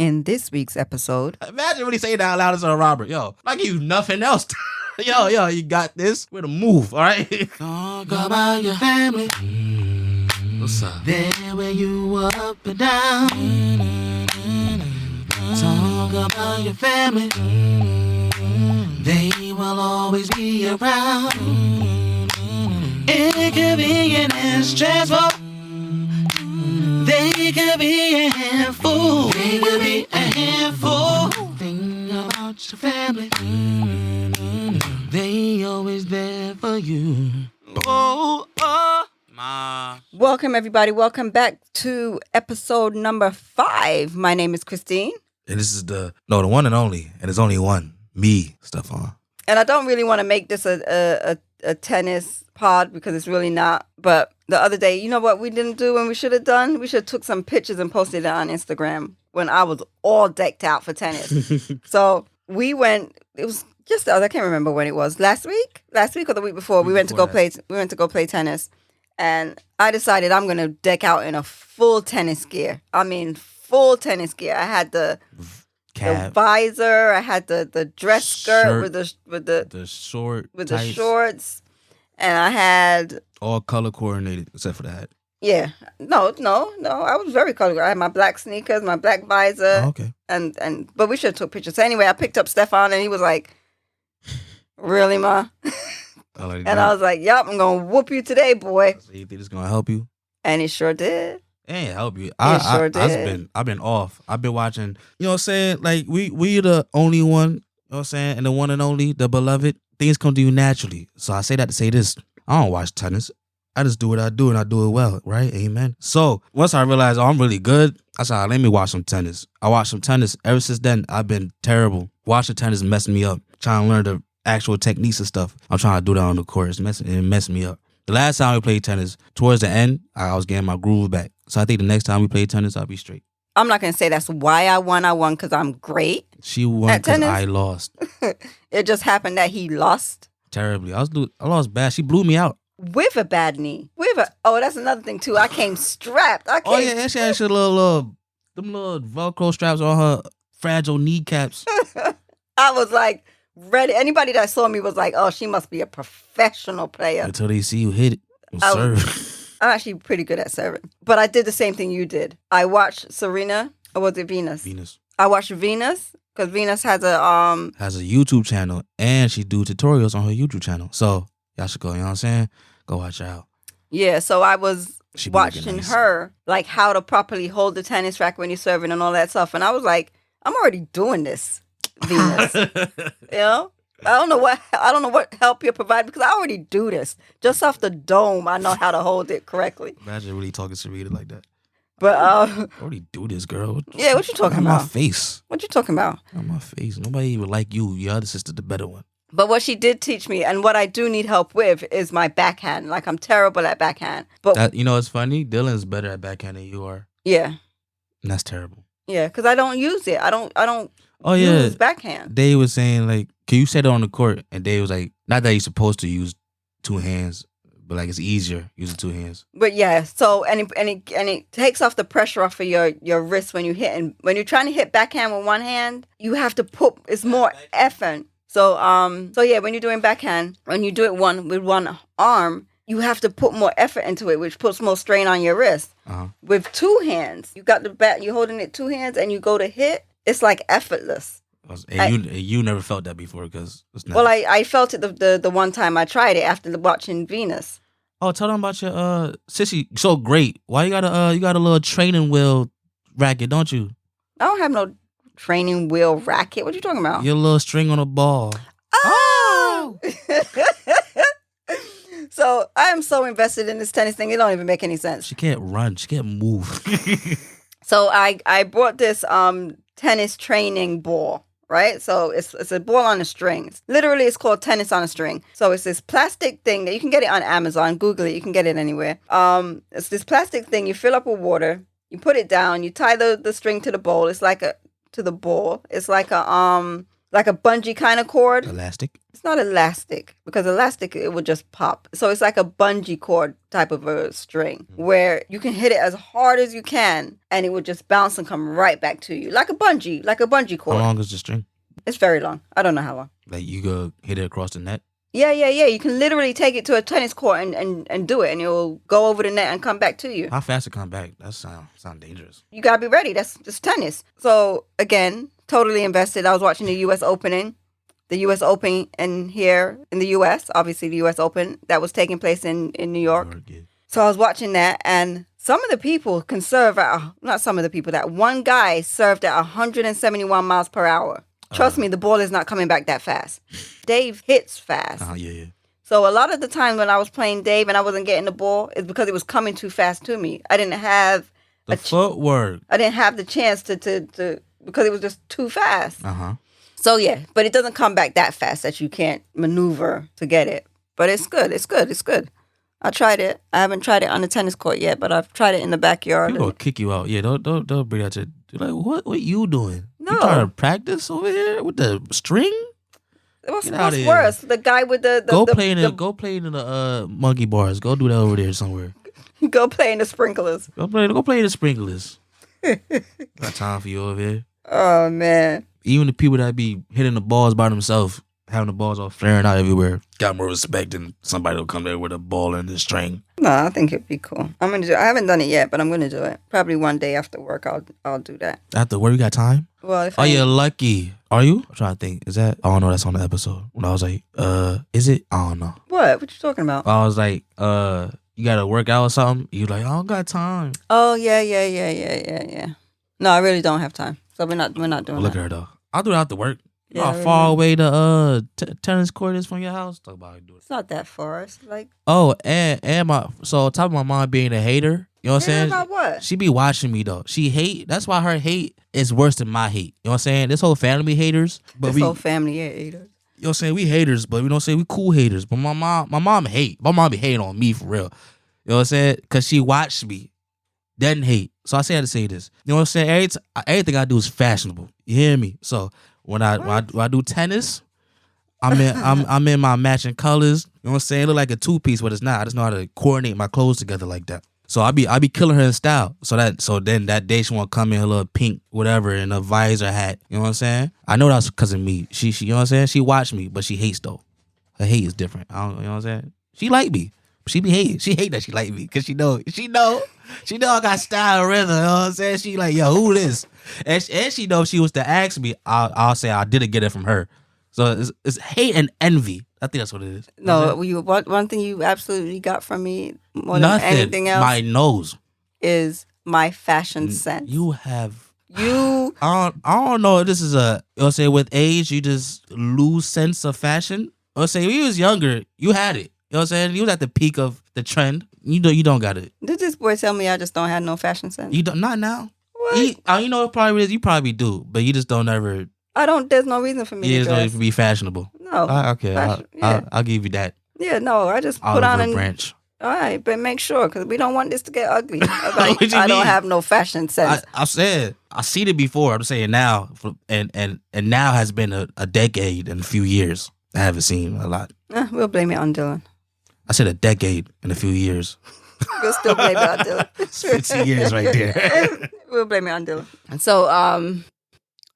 In this week's episode, imagine when he say that out loud to Robert. Yo, I give you nothing else. Yo, you got this. We're the move, all right? Talk about your family. What's up? There when you up and down. Talk about your family. They will always be around. Inconvenient and stressful. They could be a handful. They could be a handful. Think about your family. They always there for you. Oh, ma. Welcome everybody. Welcome back to episode number 5. My name is Christine. And this is the one and only, and there's only one, me, Staphon. And I don't really want to make this a tennis pod because it's really not. But the other day, you know what we didn't do and we should have done? We should have took some pictures and posted it on Instagram when I was all decked out for tennis. So we went, it was just, I can't remember when it was. Last week or the week before, we went to go play tennis. And I decided I'm going to deck out in a full tennis gear. I mean, full tennis gear. I had the visor. I had the dress skirt with the shorts, and I had all color coordinated except for the hat. Yeah, no. I was very color. I had my black sneakers, my black visor. Oh, okay. But we should have took pictures. So anyway, I picked up Staphon, and he was like, "Really, ma?" And I was like, "Yep, I'm gonna whoop you today, boy." So you think it's gonna help you? And he sure did. It ain't help you. Sure did. I've been off. I've been watching. You know what I'm saying? Like we the only one. You know what I'm saying? And the one and only, the beloved. Things come to you naturally. So I say that to say this. I don't watch tennis. I just do what I do and I do it well, right? Amen. So once I realized, I'm really good, I said, let me watch some tennis. I watched some tennis. Ever since then, I've been terrible. Watching tennis messing me up. Trying to learn the actual techniques and stuff. I'm trying to do that on the court. It messed me up. The last time we played tennis, towards the end, I was getting my groove back. So I think the next time we play tennis, I'll be straight. I'm not going to say that's why I won. I won because I'm great. She won because I lost. It just happened that he lost. Terribly. I lost bad. She blew me out. With a bad knee. That's another thing too. I came strapped. Oh yeah, she had them little Velcro straps on her fragile kneecaps. I was like ready. Anybody that saw me was like, oh, she must be a professional player. Until they see you hit it and serve. I'm actually pretty good at serving. But I did the same thing you did. I watched Serena, or was it Venus? Venus. I watched Venus because Venus has a YouTube channel and she do tutorials on her YouTube channel. So y'all should go, you know what I'm saying? Go watch her out. Yeah, so I was watching her, like how to properly hold the tennis racket when you're serving and all that stuff. And I was like, I'm already doing this, Venus. You know? I don't know what help you provide because I already do this. Just off the dome, I know how to hold it correctly. Imagine really talking to Rita like that. But I already do this, girl. What you talking about? My face. What you talking about? On my face. Nobody even like you. Your other sister, the better one. But what she did teach me, and what I do need help with, is my backhand. Like, I'm terrible at backhand. But you know, it's funny. Dylan's better at backhand than you are. Yeah. And that's terrible. Yeah, because I don't use it. I don't use backhand. Dave was saying, like, can you set it on the court? And Dave was like, not that you're supposed to use 2 hands, but like it's easier using 2 hands. But yeah, so and it takes off the pressure off of your wrist when you hit. And when you're trying to hit backhand with one hand, you have to it's more effort. So yeah, when you're doing backhand, when you do it with one arm, you have to put more effort into it, which puts more strain on your wrist. Uh-huh. With 2 hands, you got the bat, you're holding it 2 hands, and you go to hit. It's like effortless. And you never felt that before because it's not. Well, I felt it the one time I tried it after watching Venus. Oh, tell them about your sissy. So great. Why you got a little training wheel racket, don't you? I don't have no training wheel racket. What are you talking about? Your little string on a ball. Oh! So I am so invested in this tennis thing. It don't even make any sense. She can't run. She can't move. So I bought this tennis training ball. Right? So it's a ball on a string. Literally, it's called tennis on a string. So it's this plastic thing that you can get it on Amazon. Google it. You can get it anywhere. It's this plastic thing. You fill up with water. You put it down. You tie the string to the bowl. It's like a like a bungee kind of cord. Elastic. It's not elastic because elastic it would just pop. So it's like a bungee cord type of a string where you can hit it as hard as you can and it would just bounce and come right back to you like a bungee cord. How long is the string? It's very long. I don't know how long. Like you go hit it across the net? Yeah. You can literally take it to a tennis court and do it and it will go over the net and come back to you. How fast it come back? That sound dangerous. You gotta be ready. That's just tennis. So again, totally invested. I was watching the U.S. Opening. The U.S. Open in here in the U.S., obviously the U.S. Open, that was taking place in New York. Yeah. So I was watching that, and some of the people can serve not some of the people, that one guy served at 171 miles per hour. Trust me, the ball is not coming back that fast. Dave hits fast. Yeah. So a lot of the time when I was playing Dave and I wasn't getting the ball, it's because it was coming too fast to me. I didn't have the footwork. I didn't have the chance to because it was just too fast. So yeah, but it doesn't come back that fast that you can't maneuver to get it. But it's good. It's good. I tried it. I haven't tried it on the tennis court yet, but I've tried it in the backyard. People will kick you out. Yeah, don't bring that to like what you doing? No. You trying to practice over here with the string? What's worse? The guy with the go play in the monkey bars. Go do that over there somewhere. Go play in the sprinklers. Go play in the sprinklers. Got time for you over here. Oh man. Even the people that be hitting the balls by themselves, having the balls all flaring out everywhere, got more respect than somebody will come there with a ball and a string. No, I think it'd be cool. I'm gonna do it. I haven't done it yet, but I'm gonna do it. Probably one day after work, I'll do that. After work, you got time? Well, you're lucky. Are you? I'm trying to think. Is that? I don't know. That's on the episode. When I was like, is it? I don't know. What you talking about? I was like, you gotta work out or something. You like, I don't got time. Oh yeah. No, I really don't have time. So we're not doing that. Look at her though. I'll do it after work. You know Yeah, how far away the tennis court is from your house? Talk about how you do it. It's not that far. It's like and on top of my mom being a hater, you know what I'm saying? about what? She be watching me though. She hate. That's why her hate is worse than my hate. You know what I'm saying? This whole family haters, but This whole family haters. You know what I'm saying? We haters, but we don't say we cool haters. But my mom hate. My mom be hating on me for real. You know what I'm saying? Cause she watched me, doesn't hate. So I had to say this. You know what I'm saying? Everything I do is fashionable. You hear me? So when I do tennis, I'm in my matching colors. You know what I'm saying? It look like a two-piece, but it's not. I just know how to coordinate my clothes together like that. So I be killing her in style. So then that day she want to come in her little pink whatever and a visor hat. You know what I'm saying? I know that's because of me. She you know what I'm saying? She watched me, but she hates though. Her hate is different. You know what I'm saying? She like me. She be hating. She hate that she like me because she know I got style and rhythm. You know what I'm saying? She like, yo, who this? And she know if she was to ask me, I'll say I didn't get it from her. So it's hate and envy. I think that's what it is. No, one thing you absolutely got from me more Nothing. than anything else. My nose is my fashion sense. You have. You. I don't know if this is you know what I'm saying, with age, you just lose sense of fashion. You know what I'm saying, when you was younger, you had it. You know what I'm saying? You was at the peak of the trend. You don't got it. Did this boy tell me I just don't have no fashion sense? You don't, not now. What? You know it probably is. You probably do, but you just don't ever. There's no reason for me to dress. There's no reason to be fashionable. No. Okay, I'll give you that. Yeah, no, I just put Olive on branch. All right, but make sure, because we don't want this to get ugly. What you I don't mean? have no fashion sense. I said I seen it before. I'm saying now, and now has been a decade and a few years. I haven't seen a lot. We'll blame it on Dylan. I said a decade and a few years. We'll still blame it on Dylan. It's 50 years right there. We'll blame it on Dylan.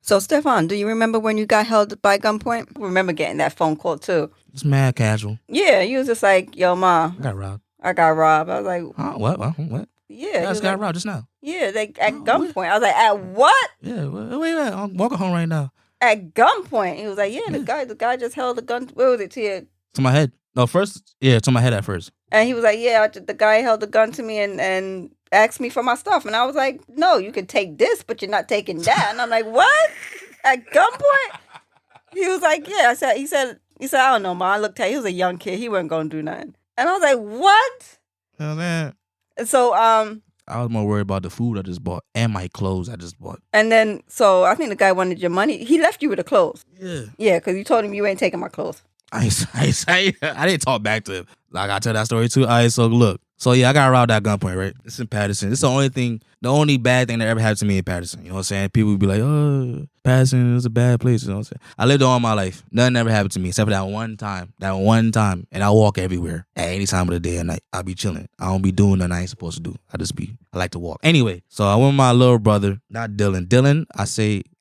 So Staphon, do you remember when you got held by gunpoint? I remember getting that phone call too. It's mad casual. Yeah, you was just like, yo, Ma. I got robbed. I got robbed. I was like, huh? What? Yeah. I just got robbed just now. Yeah, at gunpoint. I was like, at what? Yeah, wait, I'm walking home right now. At gunpoint. He was like, yeah, the guy just held a gun. Where was it to you? To my head. No, first, yeah, to my head at first. And he was like, yeah, the guy held a gun to me and asked me for my stuff. And I was like, no, you can take this, but you're not taking that. And I'm like, what? At gunpoint? He was like, yeah. He said, I don't know, Ma. I looked at him. He was a young kid. He wasn't going to do nothing. And I was like, what? Oh, man. And so, I was more worried about the food I just bought and my clothes I just bought. And then, so I think the guy wanted your money. He left you with the clothes. Yeah. Yeah, because you told him you ain't taking my clothes. I didn't talk back to him. Like I tell that story too. All right, so look. So yeah, I got robbed at Gunpoint, right? It's in Patterson. It's the only bad thing that ever happened to me in Patterson. You know what I'm saying? People would be like, oh, Patterson is a bad place. You know what I'm saying? I lived all my life. Nothing ever happened to me except for that one time. And I walk everywhere at any time of the day and night. I be chilling. I don't be doing nothing I ain't supposed to do. I like to walk. Anyway, so I went with my little brother, not Dylan. Dylan,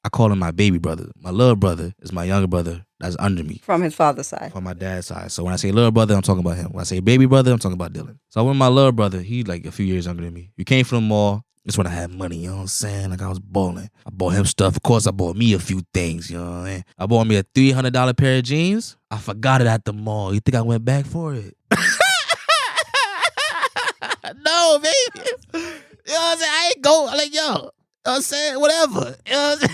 I call him my baby brother. My little brother is my younger brother that's under me. From his father's side. From my dad's side. So when I say little brother, I'm talking about him. When I say baby brother, I'm talking about Dylan. So I went with my little brother. He like a few years younger than me. We came from the mall. That's when I had money, you know what I'm saying? Like I was balling. I bought him stuff. Of course, I bought me a few things, you know what I mean? I bought me a $300 pair of jeans. I forgot it at the mall. You think I went back for it? No, baby. You know what I'm saying? I ain't go. I'm like, yo. You know what I'm saying? Whatever. You know what I'm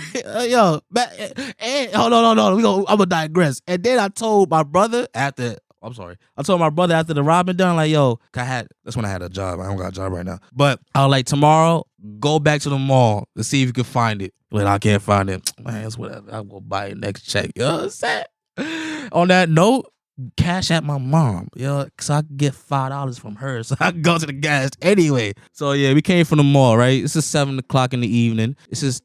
saying? Yo, hold on. I'm going to digress. And then I told my brother after the robbing done, like, yo, that's when I had a job. I don't got a job right now. But I was like, tomorrow, go back to the mall to see if you can find it. Like, I can't find it. Man, it's whatever. I'm going to buy it next check. You know what I'm saying? On that note, cash at my mom, so I could get $5 from her, so I could go to the gas anyway. So yeah, we came from the mall, right? This is 7:00 in the evening. This is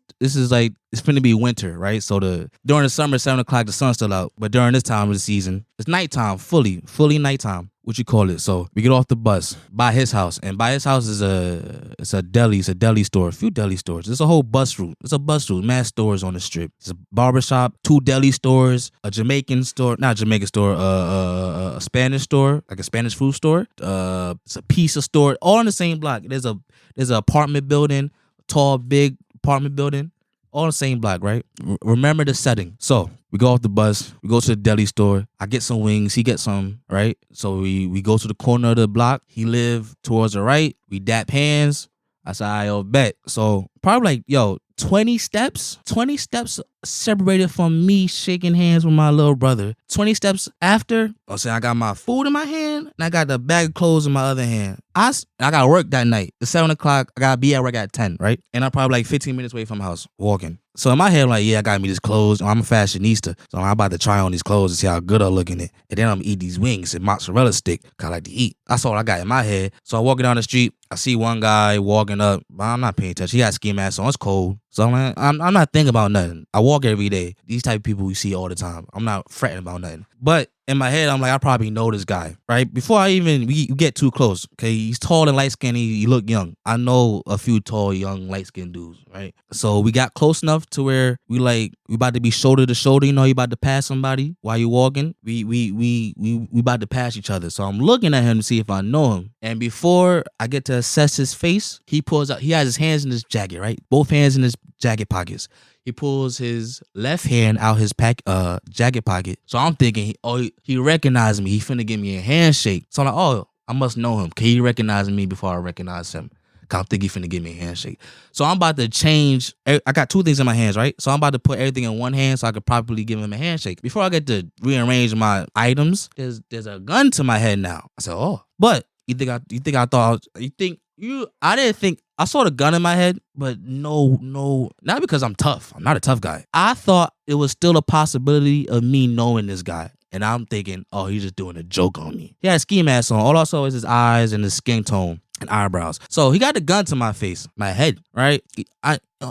like, it's finna be winter, right? So during the summer, 7:00, the sun's still out, but during this time of the season, it's nighttime, fully nighttime. What you call it? So we get off the bus by his house, and by his house is a deli store, a few deli stores. It's a whole bus route. It's a bus route, mass stores on the strip. It's a barbershop, 2 deli stores, a Jamaican store, not Jamaican store, a Spanish store, like a Spanish food store. It's a pizza store, all in the same block. There's an apartment building, tall, big apartment building. All in the same block, right? Remember the setting. So we go off the bus. We go to the deli store. I get some wings. He gets some, right? So we go to the corner of the block. He live towards the right. We dap hands. I said, I'll bet. So probably like, 20 steps separated from me shaking hands with my little brother. 20 steps after, I got my food in my hand and I got the bag of clothes in my other hand. I got work that night. It's 7:00. I got to be at work at 10, right? And I'm probably like 15 minutes away from the house walking. So in my head, I'm like, yeah, I got me these clothes. I'm a fashionista. So I'm about to try on these clothes and see how good I look in it. And then I'm going to eat these wings and mozzarella stick. Cause I like to eat. That's all I got in my head. So I'm walking down the street. I see one guy walking up, but I'm not paying attention. He got ski mask on. It's cold. So I'm not thinking about nothing. I walk every day. These type of people we see all the time. I'm not fretting about nothing. But in my head, I'm like, I probably know this guy, right? Before we get too close, okay? He's tall and light-skinned. He look young. I know a few tall, young, light-skinned dudes, right? So we got close enough to where we about to be shoulder to shoulder. You about to pass somebody while you walking. We about to pass each other. So I'm looking at him to see if I know him. And before I get to assess his face, he pulls out. He has his hands in his jacket, right? Both hands in his jacket pockets. He pulls his left hand out his jacket pocket. So I'm thinking, he recognized me. He finna give me a handshake. So I'm like, I must know him. Can he recognize me before I recognize him? Cause I think he finna give me a handshake. So I'm about to change. I got 2 things in my hands, right? So I'm about to put everything in one hand so I could properly give him a handshake. Before I get to rearrange my items, there's a gun to my head now. I said, but I didn't think. I saw the gun in my head, but no, not because I'm tough. I'm not a tough guy. I thought it was still a possibility of me knowing this guy. And I'm thinking, he's just doing a joke on me. He had a ski mask on. All I saw was his eyes and his skin tone and eyebrows. So he got the gun to my face, my head, right?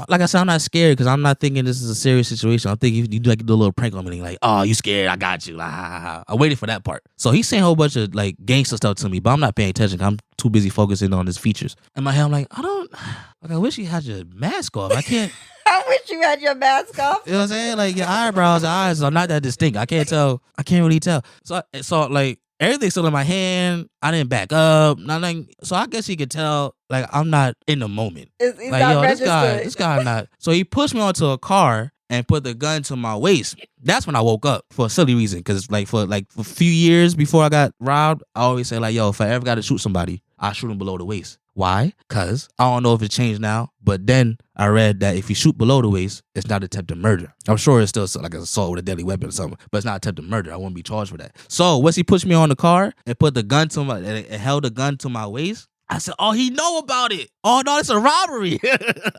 Like I said, I'm not scared because I'm not thinking this is a serious situation. I'm thinking you do a little prank on me, like, you scared? I got you. I waited for that part. So he's saying a whole bunch of like gangster stuff to me, but I'm not paying attention. I'm too busy focusing on his features. In my head, I'm like, I wish you had your mask off. I can't. I wish you had your mask off. You know what I'm saying? Like your eyebrows and eyes are not that distinct. I can't tell. I can't really tell. So like everything's still in my hand. I didn't back up. Nothing. So I guess he could tell like I'm not in the moment. He's like, not registered. This guy not. So he pushed me onto a car and put the gun to my waist. That's when I woke up for a silly reason. Cause for a few years before I got robbed, I always say like, if I ever got to shoot somebody, I shoot him below the waist. Why? Cause I don't know if it changed now, but then I read that if you shoot below the waist, it's not attempted murder. I'm sure it's still like an assault with a deadly weapon or something, but it's not attempted murder. I won't be charged for that. So once he pushed me on the car and put the gun to and held the gun to my waist, I said, he know about it. Oh no, it's a robbery.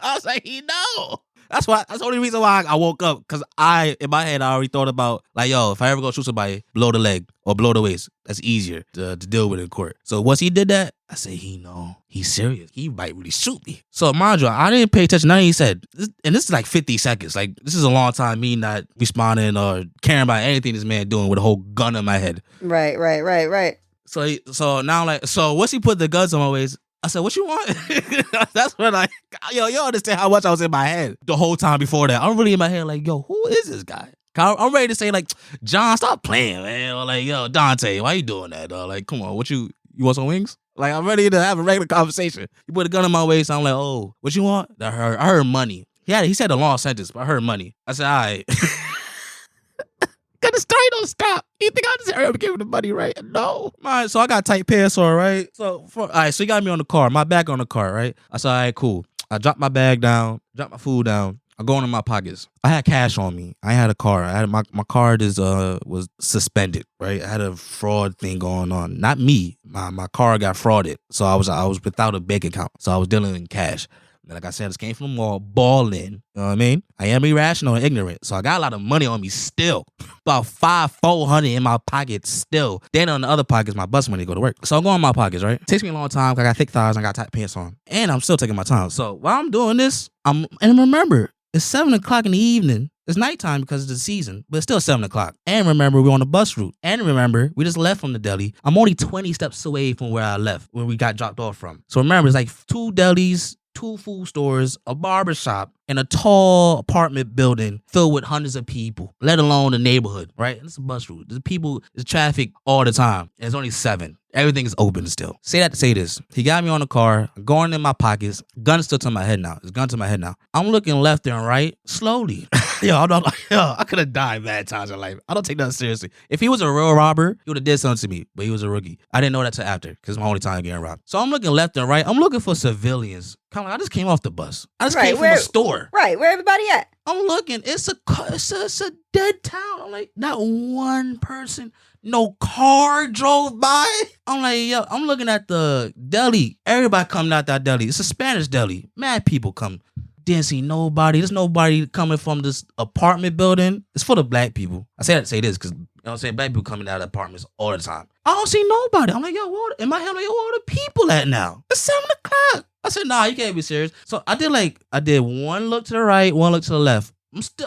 I was like, he know. That's the only reason why I woke up. Cause in my head, I already thought about like, yo, if I ever go shoot somebody, blow the leg or blow the waist. That's easier to deal with in court. So once he did that, I said, he's serious. He might really shoot me. So mind you, I didn't pay attention to nothing he said. And this is like 50 seconds. Like this is a long time me not responding or caring about anything this man doing with a whole gun in my head. Right. So now like, so once he put the guns on my waist, I said, what you want? That's when like, yo, you understand how much I was in my head the whole time before that. I'm really in my head like, yo, who is this guy? I'm ready to say like, John, stop playing, man. Or like, yo, Dante, why you doing that? Like, come on, you want some wings? Like, I'm ready to have a regular conversation. You put a gun in my waist, I'm like, oh, what you want? I heard money. He said a long sentence, but I heard money. I said, all right. Cause the story don't stop. You think I just hurry up and give him the money, right? No. All right, so I got tight pants on, right? So all right, so he got me on the car, my back on the car, right? I said, all right, cool. I dropped my bag down, dropped my food down. I go into my pockets. I had cash on me. I had a car. I had my card was suspended, right? I had a fraud thing going on. Not me. My car got frauded. So I was without a bank account. So I was dealing in cash. Like I said, I just came from the mall, balling. You know what I mean? I am irrational and ignorant. So I got a lot of money on me still. About $400 in my pocket still. Then on the other pockets, my bus money to go to work. So I go in my pockets, right? It takes me a long time because I got thick thighs and I got tight pants on. And I'm still taking my time. So while I'm doing this, and remember, it's 7 o'clock in the evening. It's nighttime because it's the season, but it's still 7 o'clock. And remember, we're on the bus route. And remember, we just left from the deli. I'm only 20 steps away from where I left, where we got dropped off from. So remember, it's like 2 delis, 2 food stores, a barber shop, and a tall apartment building filled with hundreds of people, let alone the neighborhood, right? And it's a bus route. There's traffic all the time. And it's only 7. Everything is open still. Say that to say this. He got me on the car, going in my pockets. Gun still to my head now. It's gun to my head now. I'm looking left and right slowly. I could have died bad times in life. I don't take that seriously. If he was a real robber, he would have did something to me, but he was a rookie. I didn't know that till after, because it's my only time getting robbed. So I'm looking left and right. I'm looking for civilians. Kind of like I just came off the bus. I just came from a store. Right, where everybody at? I'm looking. It's a dead town. I'm like, not one person. No car drove by. I'm like, yo, I'm looking at the deli. Everybody coming out that deli. It's a Spanish deli. Mad people come. Didn't see nobody. There's nobody coming from this apartment building. It's for the black people. I say that to say this because, you know what I'm saying, black people coming out of apartments all the time. I don't see nobody. I'm like, yo, what? In my head, I'm like, yo, where are the people at now? It's 7 o'clock. I said, nah, you can't be serious. So I did one look to the right, one look to the left.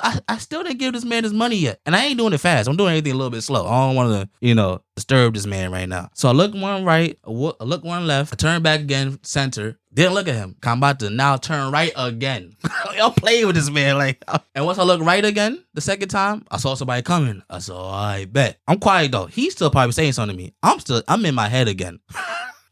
I still didn't give this man his money yet. And I ain't doing it fast. I'm doing everything a little bit slow. I don't want to, disturb this man right now. So I look one right, I look one left, I turn back again, center. Didn't look at him. I'm about to now turn right again. I'm playing with this man. And once I look right again, the second time, I saw somebody coming. I said, oh, I bet. I'm quiet though. He's still probably saying something to me. I'm in my head again.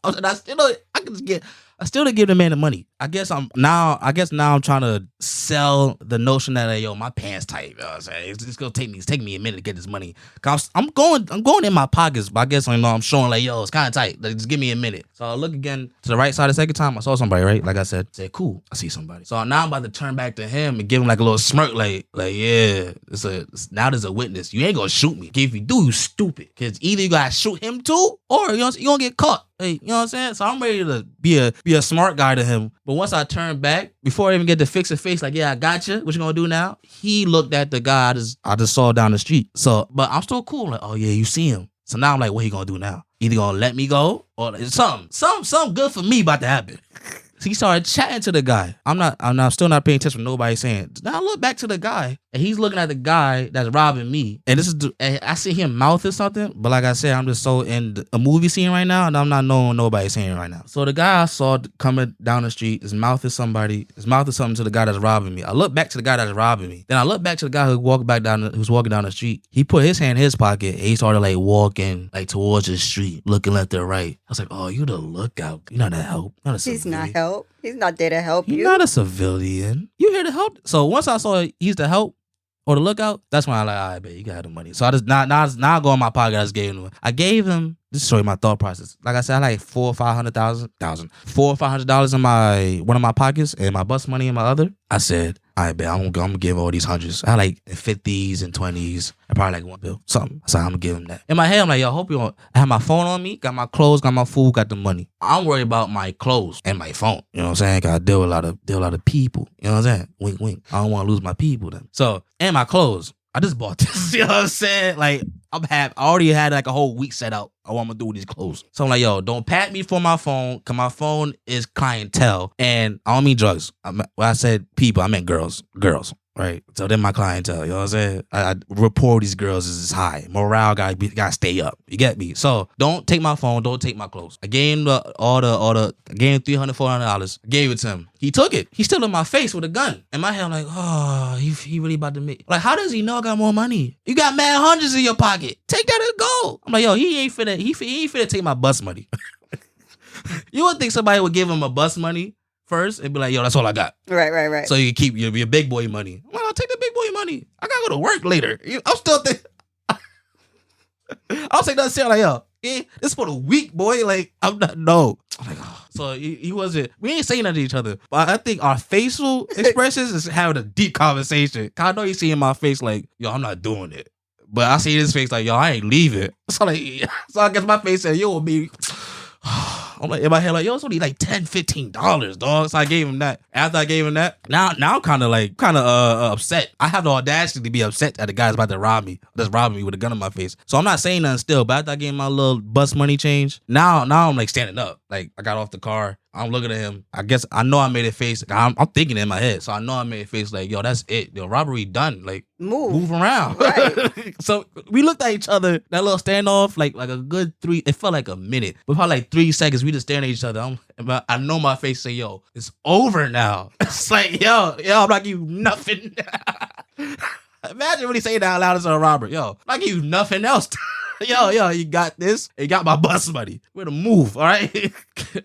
I still didn't give the man the money. I guess now I'm trying to sell the notion that my pants tight. You know what I'm saying? It's gonna take me a minute to get this money. Cause I'm going in my pockets, but I guess I'm showing like, yo, it's kind of tight. Like, just give me a minute. So I look again to the right side the second time. I saw somebody, right? Like I said, cool. I see somebody. So now I'm about to turn back to him and give him like a little smirk, like yeah, now there's a witness. You ain't gonna shoot me. If you do, you stupid. Cause either you gotta shoot him too, or you gonna get caught. Hey, you know what I'm saying? So I'm ready to be a smart guy to him. But once I turn back, before I even get to fix his face, like, yeah, I got you. What you gonna do now? He looked at the guy I just saw down the street. So, but I'm still cool. Like, oh yeah, you see him. So now I'm like, what he gonna do now? Either gonna let me go or something good for me about to happen. So he started chatting to the guy. I'm still not paying attention to what nobody's saying. Now I look back to the guy, and he's looking at the guy that's robbing me. And I see him mouth or something, but like I said, I'm just so in a movie scene right now, and I'm not knowing what nobody's saying right now. So the guy I saw coming down the street, his mouth is something to the guy that's robbing me. I look back to the guy that's robbing me. Then I look back to the guy who's walking down the street. He put his hand in his pocket, and he started like walking like towards the street, looking left and right. I was like, oh, you the lookout. You're not to help. Not a He's not help. He's not there to help you. You're not a civilian. You here to help. So once I saw he's the help or the lookout, that's when I like, all right, babe, you got the money. So I just now I go in my pocket. I gave him this show you my thought process. Like I said, I like $400 in one of my pockets and my bus money in my other. I said, I bet I'm gonna give all these hundreds. I like 50s and 20s. I probably like $1 bill, something. So I'm gonna give him that. In my head, I'm like, yo, I hope you don't. I have my phone on me, got my clothes, got my food, got the money. I'm worried about my clothes and my phone. You know what I'm saying? Gotta deal with a lot of people. You know what I'm saying? Wink, wink. I don't want to lose my people then. So, and my clothes. I just bought this. You know what I'm saying? Like, I already had like a whole week set out of what I'm gonna do with these clothes. So I'm like, yo, don't pat me for my phone, cause my phone is clientele. And I don't mean drugs. When I said people, I meant girls. Right? So then my clientele, you know what I'm saying? I rapport with these girls is high. Morale gotta stay up. You get me? So don't take my phone, don't take my clothes. I gave him I gave him $300, $400. I gave it to him. He took it. He's still in my face with a gun. In my head, I'm like, oh, he really about to make. Like, how does he know I got more money? You got mad hundreds in your pocket. Take that and go. I'm like, yo, he ain't finna take my bus money. You would think somebody would give him a bus money first and be like, yo, that's all I got. Right. So you keep your big boy money. Well, I'll take the big boy money. I gotta go to work later. I'm still thinking. I'll take that shit like, yo, this is for the week, boy. Like, I'm not, no. I'm like, oh. So he wasn't, we ain't saying nothing to each other. But I think our facial expressions is having a deep conversation. I know you see in my face like, yo, I'm not doing it. But I see his face like, yo, I ain't leaving. So like, so I guess my face said, yo, me. I'm like in my head like, yo, it's only like $10, $15, dog. So I gave him that. After I gave him that, now I'm kind of upset. I have the audacity to be upset that the guy's about to rob me, that's robbing me with a gun in my face. So I'm not saying nothing still. But after I gave him my little bus money change, now I'm like standing up. Like I got off the car. I'm looking at him. I guess I know I made a face. I'm thinking in my head, so I know I made a face like, yo, that's it. Yo, robbery done. Like move around. Right. So we looked at each other. That little standoff, like a good 3. It felt like a minute, but probably like 3 seconds. We just staring at each other. I know my face say, yo, it's over now. It's like, yo, I'm not giving you nothing. Imagine really saying that out loud as a robber. Yo, I'm not giving you nothing else. Yo, you got this. You got my bus money. We're to move, all right?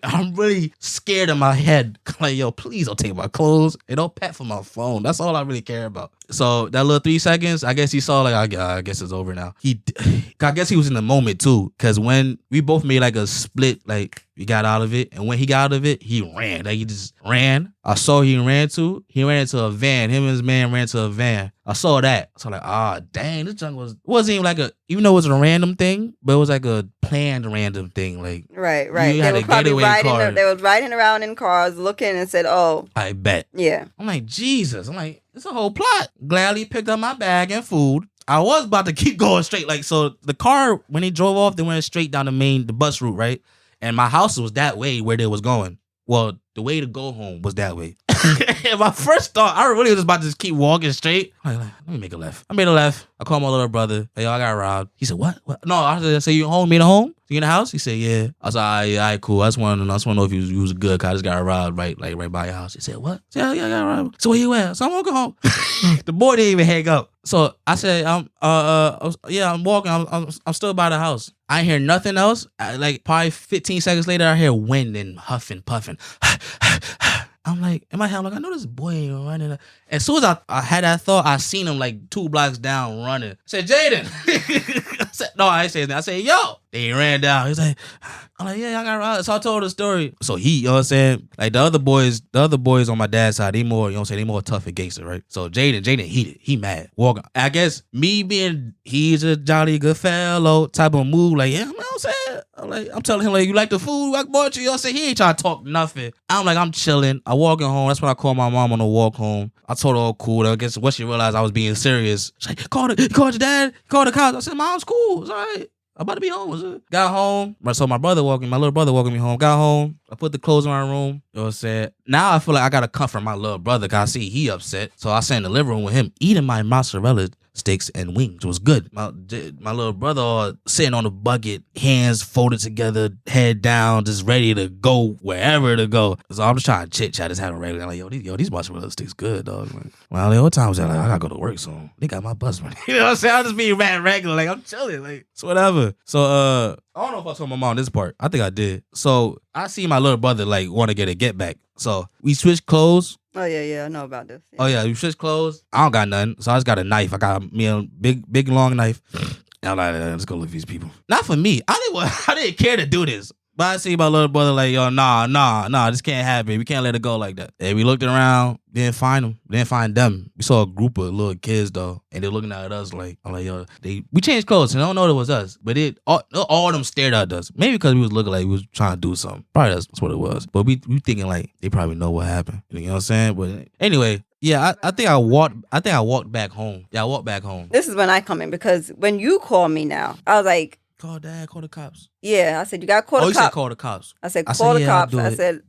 I'm really scared in my head. Like, yo, please don't take my clothes and don't pat for my phone. That's all I really care about. So that little 3 seconds, I guess he saw like, I guess it's over now. I guess he was in the moment too, because when we both made like a split, like we got out of it, and when he got out of it, he ran. Like he just ran. I saw he ran into a van. Him and his man ran to a van. I saw that. So like, dang, this junk wasn't even even though it was a random thing, but it was like a planned random thing. Like right. They were probably riding around in cars looking and said, oh, I bet. Yeah. I'm like, Jesus. I'm like, it's a whole plot. Gladly picked up my bag and food. I was about to keep going straight. Like, so the car, when they drove off, they went straight down the bus route, right? And my house was that way where they was going. Well, the way to go home was that way. And my first thought, I really was about to just keep walking straight. Like, let me make a left. I made a left. I called my little brother. Hey, yo, I got robbed. He said, what? No, I said, you home? Made a home? You in the house? He said, yeah. I said, all right, cool. I just want to know if you was good, cause I just got robbed right by your house. He said, what? I said, yeah, I got robbed. So where you at? So I'm walking home. The boy didn't even hang up. So I said, I'm walking. I'm still by the house. I ain't hear nothing else. Like probably 15 seconds later, I hear wind and huffing, puffing. I'm like, in my head, I'm like, I know this boy ain't running. As soon as I had that thought, I seen him like 2 blocks down running. I said, Jaden. I ain't saying that. I said, yo. He ran down. He's like, I'm like, yeah, I got robbed. So I told the story. So you know what I'm saying? Like the other boys on my dad's side, they more, you know what I'm saying? They more tough and gangster, right? So Jaden heated. He mad. Walking. I guess me being, he's a jolly good fellow type of move. Like, yeah, you know what I'm saying? I'm telling him, like, you like the food I bought you? You know what I'm saying? He ain't trying to talk nothing. I'm like, I'm chilling. I walking home. That's when I called my mom on the walk home. I told her, oh, cool. I guess once she realized I was being serious, she's like, called your dad, called the cops. I said, Mom's cool. It's all right. I'm about to be home. Was it? Got home. So my little brother walking me home. Got home. I put the clothes in my room. You know what I'm saying? Now I feel like I got to comfort my little brother because I see he upset. So I sat in the living room with him eating my mozzarella sticks and wings. It was good. My little brother sitting on the bucket, hands folded together, head down, just ready to go wherever to go. So I'm just trying to chit chat, just having regular. I'm like, these mozzarella sticks good, dog. Like, well, what time was that? Like, I gotta go to work soon. They got my bus money. You know what I'm saying? I'm just being mad regular. Like, I'm chilling. Like, it's whatever. So I don't know if I told my mom this part. I think I did. So I see my little brother like want to get a get back. So we switched clothes. Oh yeah, I know about this. Yeah. Oh yeah, we switched clothes. I don't got nothing, so I just got a knife. I got me a big long knife. And I'm like, let's go look at these people. Not for me. I didn't care to do this. But I see my little brother like, yo, nah, this can't happen. We can't let it go like that. And we looked around, didn't find them. Didn't find them. We saw a group of little kids though, and they're looking at us like, I'm like, yo, we changed clothes, and I don't know it was us. But all of them stared at us. Maybe because we was looking like we was trying to do something. Probably that's what it was. But we thinking like they probably know what happened. You know what I'm saying? But anyway. Yeah, I think I walked back home. Yeah, I walked back home. This is when I come in because when you call me now, I was like, call dad, call the cops. Yeah, I said you got to call the cops. You said call the cops. I said call the cops. I said,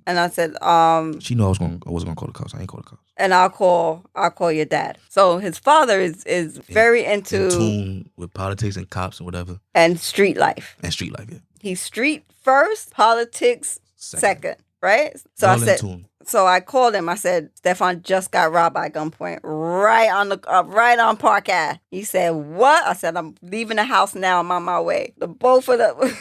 she knew I wasn't gonna call the cops. I ain't call the cops. And I'll call your dad. So his father is very in tune with politics and cops and whatever. And street life. Yeah. He's street first, politics second, right? So Well I said. So I called him. I said, Staphon just got robbed by gunpoint right on Park Ave. He said, what? I said, I'm leaving the house now. I'm on my way. The both of them.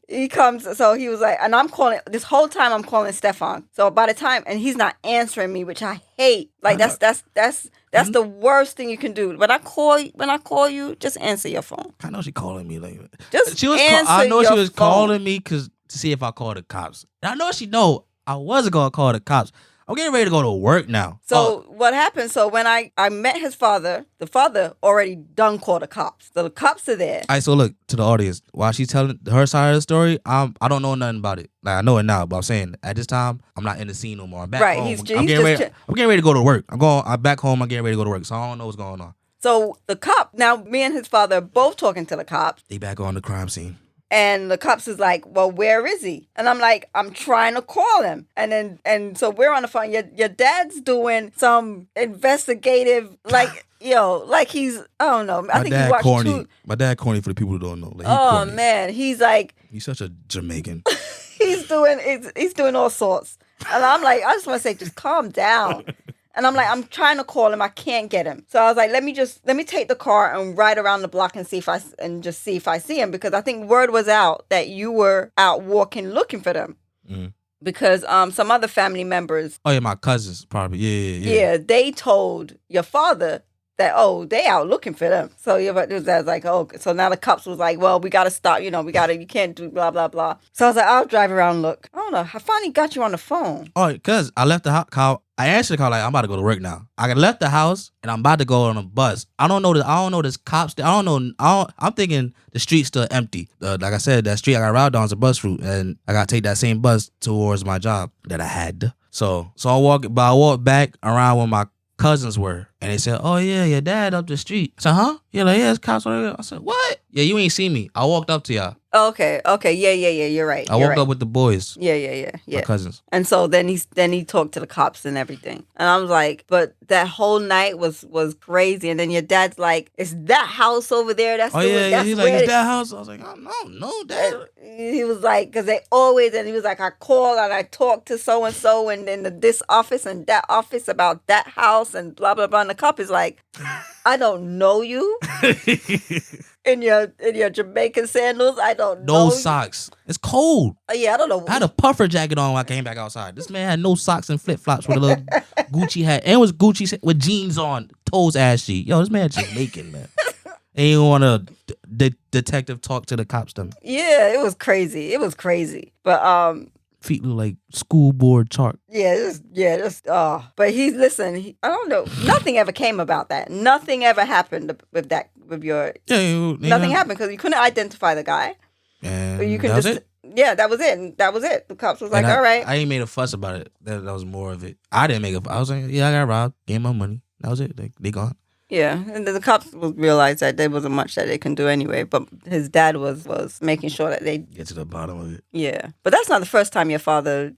He comes. So he was like, and I'm calling this whole time. I'm calling Staphon. So by the time, and he's not answering me, which I hate. Like that's the worst thing you can do. When I call you, just answer your phone. I know she calling me like just she was. I know she was calling me to see if I called the cops. And I know she know. I wasn't going to call the cops. I'm getting ready to go to work now. So what happened? So when I met his father, the father already done called the cops. So the cops are there. All right, so look, to the audience, while she's telling her side of the story, I don't know nothing about it. Like, I know it now, but I'm saying at this time, I'm not in the scene no more. I'm back home. I'm getting ready to go to work. I'm back home. I'm getting ready to go to work. So I don't know what's going on. So the cop, now me and his father are both talking to the cops. They back on the crime scene. And the cops is like, well, where is he? And I'm like, I'm trying to call him. And so we're on the phone. Your dad's doing some investigative, like, like he's, I don't know. I think he watched corny. My dad corny for the people who don't know. Like, corny. Man, he's like. He's such a Jamaican. he's doing all sorts. And I'm like, I just want to say, just calm down. And I'm like, I'm trying to call him. I can't get him. So I was like, let me take the car and ride around the block and see if I see him, because I think word was out that you were out walking looking for them. Mm-hmm. Because some other family members. Oh yeah, my cousins probably. Yeah. Yeah, they told your father that, they out looking for them. So your dad was like, so now the cops was like, well, we got to stop. You can't do blah, blah, blah. So I was like, I'll drive around and look. I don't know. I finally got you on the phone. Oh, because I left the house. I answered the call like, I'm about to go to work now. I left the house and I'm about to go on a bus. I don't know this cops. I'm thinking the street's still empty. Like I said, that street I got robbed on is a bus route, and I got to take that same bus towards my job that I had. So I walked back around where my cousins were, and they said, oh yeah, your dad up the street. I said, huh? Yeah, like, yeah, it's cops over there. I said, what? Yeah, you ain't see me. I walked up to y'all. Okay, yeah, you're right. I walked up with the boys. Yeah. My cousins. And so then he talked to the cops and everything. And I was like, but that whole night was crazy. And then your dad's like, is that house over there? That's he's like, is that house? I was like, I don't know, Dad. He was like, because they always, and he was like, I called and I talked to so and so and then this office and that office about that house and blah blah blah. And the cop is like, I don't know you. In your Jamaican sandals, I don't know. No socks. It's cold. Yeah, I don't know. I had a puffer jacket on when I came back outside. This man had no socks and flip flops with a little Gucci hat, and it was Gucci with jeans on, toes ashy. Yo, this man Jamaican, man. Ain't want to detective talk to the cops them. Yeah, it was crazy. But feet look like school board chalk. Yeah, but I don't know. Nothing ever came about that. Nothing ever happened with that. Nothing happened because you couldn't identify the guy. And you could that was it. Yeah, that was it. The cops was like, all right. I ain't made a fuss about it. That was more of it. I didn't make I was like, yeah, I got robbed. Gave my money. That was it. They gone. Yeah, and the cops realized that there wasn't much that they can do anyway, but his dad was making sure that they get to the bottom of it. Yeah, but that's not the first time your father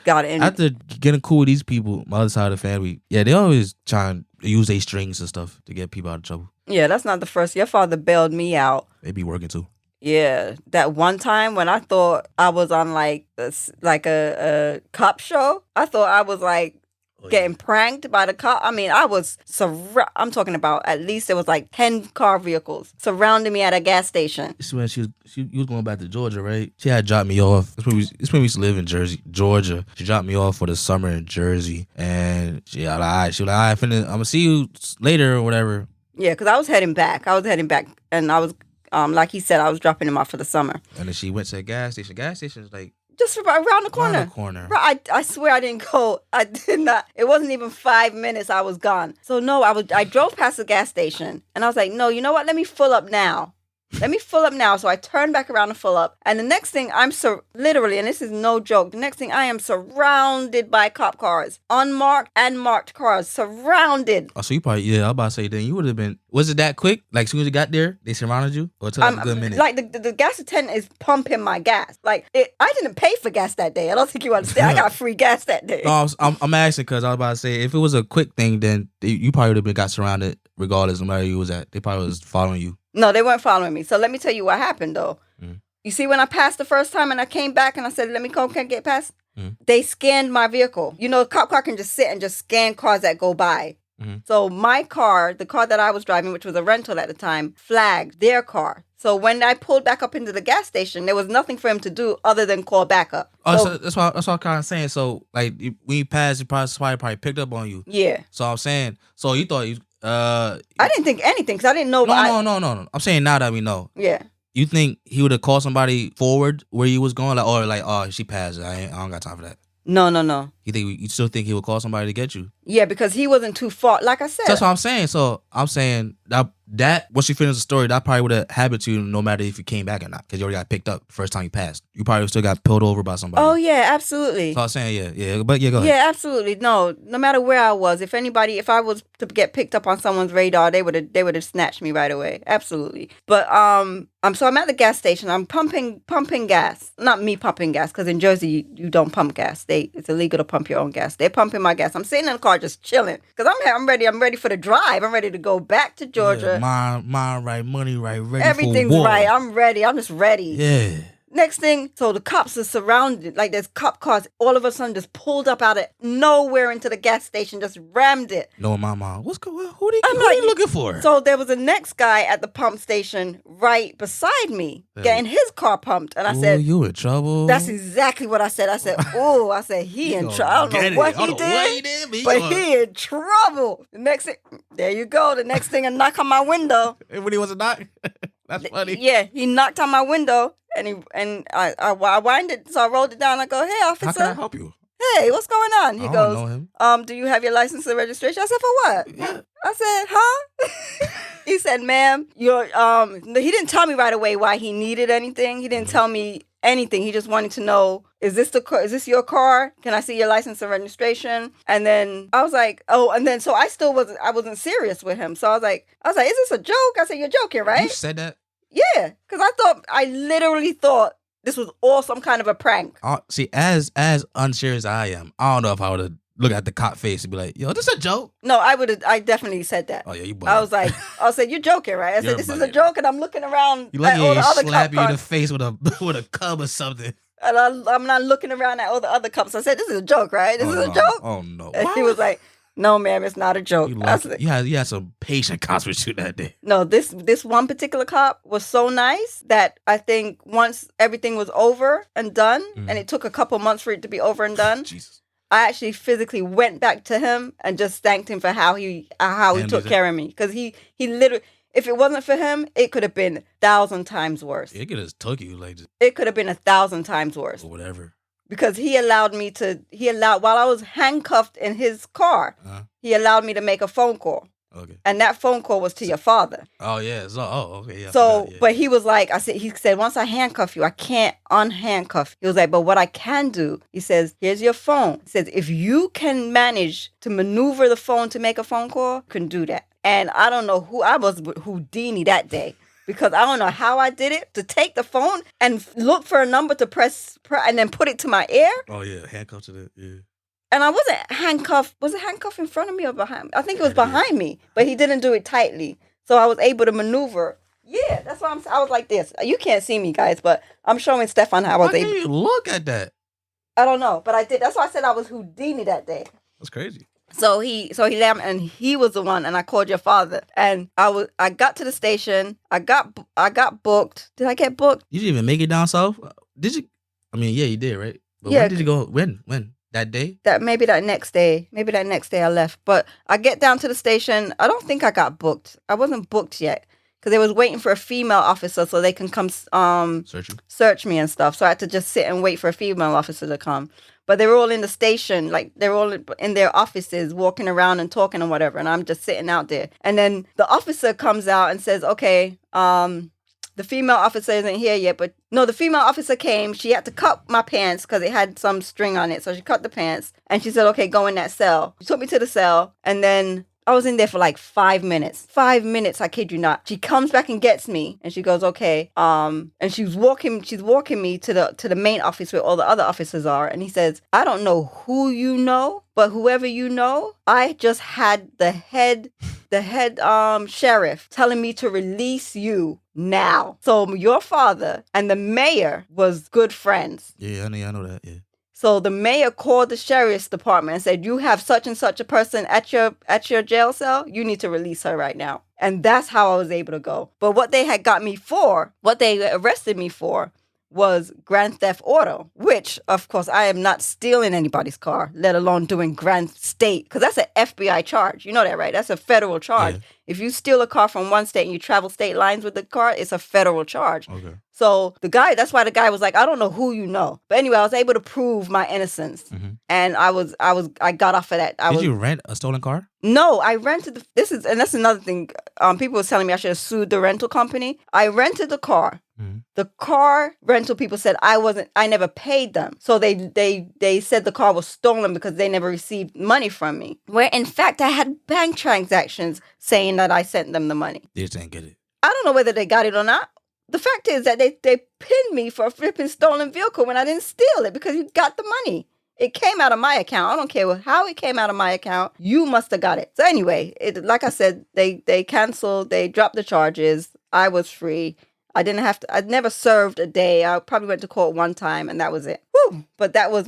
got in. After getting cool with these people, my other side of the family, yeah, they always try and use their strings and stuff to get people out of trouble. Yeah, that's not the first. Your father bailed me out. They be working too. Yeah, that one time when I thought I was on like a cop show, I thought I was like getting pranked by the cop. I mean, I'm talking about at least there was like 10 car vehicles surrounding me at a gas station. This is when she was going back to Georgia, right? She had dropped me off. It's when we used to live in Georgia. She dropped me off for the summer in Jersey, and she was like, all right, I'm gonna see you later or whatever. Yeah, because I was heading back. And I was, like he said, I was dropping him off for the summer. And then she went to a gas station. Gas station is like Just around the corner. around the corner. Right, I swear I didn't go. I did not. It wasn't even 5 minutes. I was gone. So no, I drove past the gas station and I was like, no, you know what? Let me fill up now. So I turned back around to fill up. And the next thing literally, and this is no joke, the next thing I am surrounded by cop cars. Unmarked and marked cars. Surrounded. Oh, so you probably, yeah, I was about to say, then you would have been, was it that quick? Like, as soon as you got there, they surrounded you? Or it took like a good minute? Like, the gas attendant is pumping my gas. Like, I didn't pay for gas that day. I don't think you understand. I got free gas that day. No, I'm asking because I was about to say, if it was a quick thing, then you probably would have been got surrounded regardless of where you was at. They probably was following you. No, they weren't following me. So let me tell you what happened, though. You see, when I passed the first time and I came back and I said, let me go, can I get past? They scanned my vehicle. You know, a cop car can just sit and just scan cars that go by. So my car, the car that I was driving, which was a rental at the time, flagged their car. So when I pulled back up into the gas station, there was nothing for him to do other than call back up. Oh, so that's what I'm kind of saying. So, like, when you passed, somebody probably picked up on you. Yeah. So I'm saying, so you thought you... I didn't think anything because I didn't know. No. I'm saying now that we know. Yeah. You think he would have called somebody forward where you was going, oh, she passed. I don't got time for that. No. You still think he would call somebody to get you? Yeah, because he wasn't too far. Like I said, that's what I'm saying. So I'm saying that once you finish the story, that probably would have happened to you no matter if you came back or not, because you already got picked up the first time you passed. You probably still got pulled over by somebody. Oh yeah, absolutely. So I'm saying but go ahead. Yeah, absolutely. No matter where I was, if I was to get picked up on someone's radar, they would have snatched me right away. Absolutely. But so I'm at the gas station. I'm pumping gas. Not me pumping gas, because in Jersey you don't pump gas. It's illegal to pump your own gas. They're pumping my gas. I'm sitting in the car just chilling because I'm ready. I'm ready for the drive. I'm ready to go back to Georgia. Yeah, mind right, money right, ready Everything's for war. right. I'm ready. I'm just ready. Yeah. Next thing, so the cops are surrounded, like there's cop cars, all of a sudden just pulled up out of nowhere into the gas station, just rammed it. No, my mom, what's going on? Who are you looking for? So there was a next guy at the pump station right beside me, getting his car pumped. And I said, you in trouble? That's exactly what I said. I said, he in trouble. I don't know what he did, but he in trouble. The next thing, there you go. The next thing, a knock on my window. When he was a knock? That's funny. Yeah, he knocked on my window, and I wind it, so I rolled it down. I go, hey, officer. How can I help you? Hey, what's going on? He goes, know him. Do you have your license and registration? I said, for what? Yeah. I said, huh? He said, ma'am, he didn't tell me right away why he needed anything. He didn't tell me anything. He just wanted to know, is this your car? Can I see your license and registration? And then I was like, and then so I wasn't serious with him. So I was like, is this a joke? I said, you're joking, right? You said that? Yeah, because I literally thought this was all some kind of a prank. See, as unserious as I am, I don't know if I would have looked at the cop face and be like, yo, this is a joke. No, I definitely said that. Oh yeah, you bugging. I was like, you're joking, right? I said, this is a joke, and I'm looking around at all the other slap cop you in cars. the face with a cub or something. And I'm not looking around at all the other cops. I said, this is a joke, right? This is a joke? Oh no. And he was like, no, ma'am, it's not a joke. You had some patient cops with you that day. No, this one particular cop was so nice that I think once everything was over and done, and it took a couple months for it to be over and done, Jesus. I actually physically went back to him and just thanked him for how he took care of me. Because he literally, if it wasn't for him, it could have been 1,000 times worse. It could have took you like. It could have been 1,000 times worse. Or whatever. Because he allowed while I was handcuffed in his car, he allowed me to make a phone call. Okay. And that phone call was to your father. Oh yeah. Okay. Yeah. So, but he was like, he said, once I handcuff you, I can't unhandcuff. He was like, but what I can do, he says, here's your phone. He says, if you can manage to maneuver the phone to make a phone call, you can do that. And I don't know who I was with Houdini that day. Because I don't know how I did it, to take the phone and look for a number to press and then put it to my ear. Oh, yeah. Handcuffed to that. Yeah. And I wasn't handcuffed. Was it handcuffed in front of me or behind me? I think it was behind me, but he didn't do it tightly. So I was able to maneuver. Yeah, that's why I was like this. You can't see me, guys, but I'm showing Staphon how I was able. How can you look at that? I don't know, but I did. That's why I said I was Houdini that day. That's crazy. So he lamb, and he was the one, and I called your father, and I got to the station. I got booked. Did I get booked? You didn't even make it down south? Did you? I mean, yeah, you did, right? But yeah. When did you go? When? That day? Maybe that next day I left. But I get down to the station. I don't think I got booked. I wasn't booked yet because they was waiting for a female officer so they can come search me and stuff. So I had to just sit and wait for a female officer to come. But they were all in the station, like they were all in their offices, walking around and talking and whatever. And I'm just sitting out there. And then the officer comes out and says, "Okay, the female officer isn't here yet." But no, the female officer came. She had to cut my pants because it had some string on it. So she cut the pants and she said, "Okay, go in that cell." She took me to the cell and then I was in there for like 5 minutes. 5 minutes, I kid you not. She comes back and gets me and she goes, "Okay." And she's walking me to the main office where all the other officers are. And he says, "I don't know who you know, but whoever you know, I just had the head sheriff telling me to release you now." So your father and the mayor was good friends. Yeah, I know that. Yeah. So the mayor called the sheriff's department and said, "You have such and such a person at your jail cell. You need to release her right now." And that's how I was able to go. But what they arrested me for was grand theft auto, which, of course, I am not stealing anybody's car, let alone doing grand state, because that's an FBI charge. You know that, right? That's a federal charge. Yeah. If you steal a car from one state and you travel state lines with the car, it's a federal charge. Okay. So that's why the guy was like, "I don't know who you know." But anyway, I was able to prove my innocence. Mm-hmm. And I got off of that. Did you rent a stolen car? No, I rented and that's another thing. People were telling me I should have sued the rental company. I rented the car. Mm-hmm. The car rental people said I never paid them. So they said the car was stolen because they never received money from me. Where in fact I had bank transactions saying that I sent them the money. They just didn't get it. I don't know whether they got it or not. The fact is that they pinned me for a flipping stolen vehicle when I didn't steal it because you got the money. It came out of my account. I don't care how it came out of my account. You must have got it. So anyway, like I said, they canceled. They dropped the charges. I was free. I'd never served a day. I probably went to court one time and that was it. Whew. But that was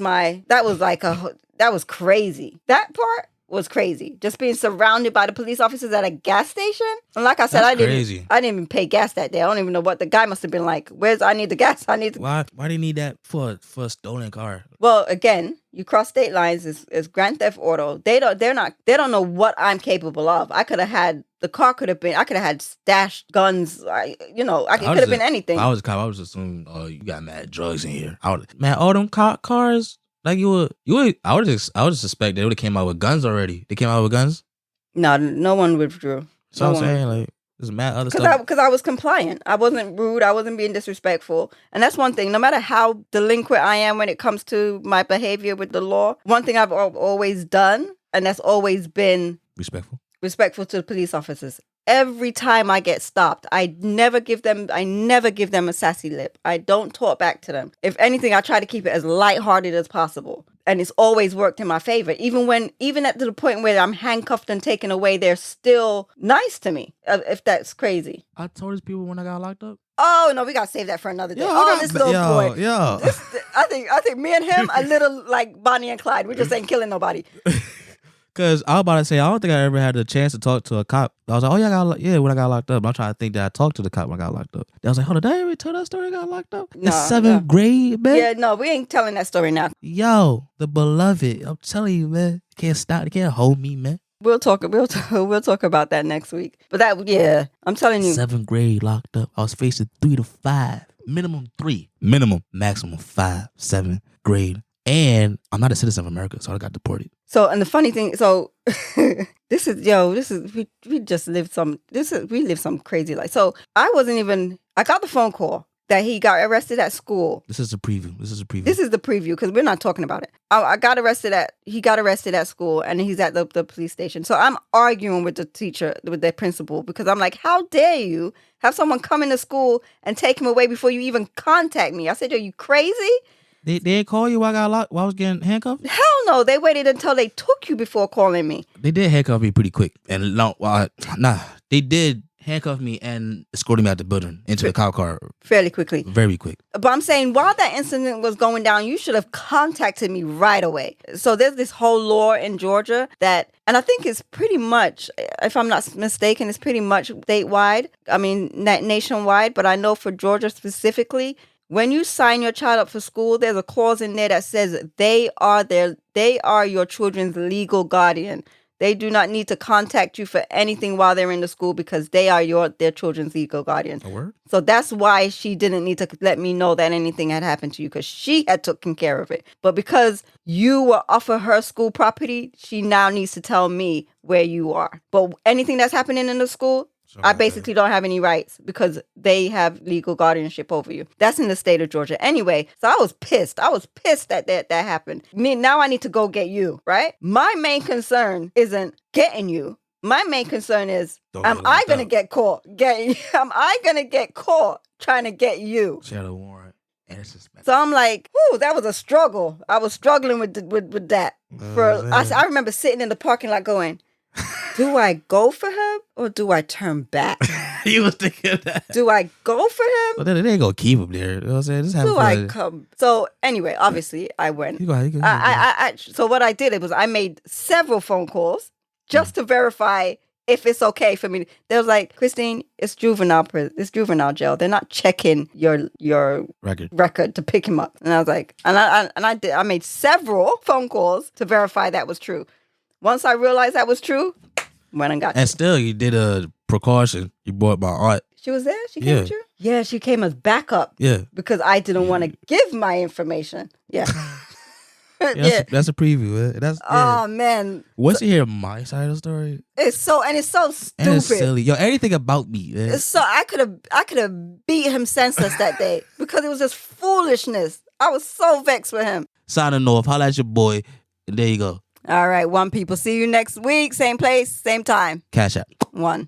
crazy. That part was crazy. Just being surrounded by the police officers at a gas station. And like I said, I didn't even pay gas that day. I don't even know what the guy must have been like. I need the gas. Why do you need that for a stolen car? Well, again, you cross state lines is grand theft auto. They don't know what I'm capable of. I could have had stashed guns. It could have been anything. I was a cop. I was assuming, you got mad drugs in here. All them cars. Like I would just suspect they would have came out with guns already. They came out with guns? No one withdrew. So I'm saying, like, there's mad other stuff. Because I was compliant. I wasn't rude. I wasn't being disrespectful. And that's one thing. No matter how delinquent I am when it comes to my behavior with the law, one thing I've always done, and that's always been respectful to the police officers. Every time I get stopped, I never give them a sassy lip. I don't talk back to them. If anything, I try to keep it as lighthearted as possible. And it's always worked in my favor. Even at the point where I'm handcuffed and taken away, they're still nice to me, if that's crazy. I told these people when I got locked up. Oh, no, we got to save that for another day. This little boy. Yo. I think me and him are little like Bonnie and Clyde. We just ain't killing nobody. Because I was about to say, I don't think I ever had the chance to talk to a cop. I was like, when I got locked up. I'm trying to think that I talked to the cop when I got locked up. I was like, hold on, did I ever tell that story? I got locked up? No, in seventh grade, man? Yeah, no, we ain't telling that story now. Yo, the beloved. I'm telling you, man. Can't stop. They can't hold me, man. We'll talk about that next week. But I'm telling you. 7th grade locked up. I was facing 3 to 5. Minimum 3. Maximum 5. 7th grade. And I'm not a citizen of America, so I got deported. So, and the funny thing, we lived some crazy life. So I got the phone call that he got arrested at school. This is the preview. This is the preview because we're not talking about it. He got arrested at school and he's at the police station. So I'm arguing with the teacher, with the principal, because I'm like, how dare you have someone come into school and take him away before you even contact me? I said, are you crazy? They didn't call you while I got locked, while I was getting handcuffed? Hell no. They waited until they took you before calling me. They did handcuff me pretty quick. And they did handcuff me and escorted me out the building into the cop car. Fairly quickly. Very quick. But I'm saying while that incident was going down, you should have contacted me right away. So there's this whole law in Georgia and I think it's pretty much, if I'm not mistaken, it's pretty much statewide. I mean, nationwide. But I know for Georgia specifically, When you sign your child up for school, there's a clause in there that says they are your children's legal guardian. They do not need to contact you for anything while they're in the school because they are their children's legal guardian. A word? So that's why she didn't need to let me know that anything had happened to you because she had taken care of it. But because you were off of her school property, she now needs to tell me where you are. But anything that's happening in the school, I basically don't have any rights because they have legal guardianship over you. That's in the state of Georgia. Anyway, so I was pissed. I was pissed that happened. Now I need to go get you, right? My main concern isn't getting you. My main concern is, am I going to get caught? Am I going to get caught trying to get you? She had a warrant. And it's suspended. So I'm like, whew, that was a struggle. I was struggling with that. I remember sitting in the parking lot going, do I go for him or do I turn back? You was thinking of that. Do I go for him? But then they ain't gonna keep him there. You know what I'm saying? Just have Do fun. I come? So anyway, obviously I went. You go. So what I did was I made several phone calls just to verify if it's okay for me. They was like, Christine, it's juvenile jail. They're not checking your record to pick him up. And I was like, I made several phone calls to verify that was true. Once I realized that was true, went and got you. And still, you did a precaution. You brought my aunt. She was there? She came with you? Yeah, she came as backup. Yeah. Because I didn't want to give my information. Yeah. That's a preview. Oh, man. Once you hear my side of the story. It's so stupid. And it's silly. Yo, everything about me. Man. It's so, I could have beat him senseless that day because it was just foolishness. I was so vexed with him. Signing off. Holla at your boy. And there you go. All right, one people. See you next week. Same place, same time. Cash App. 1.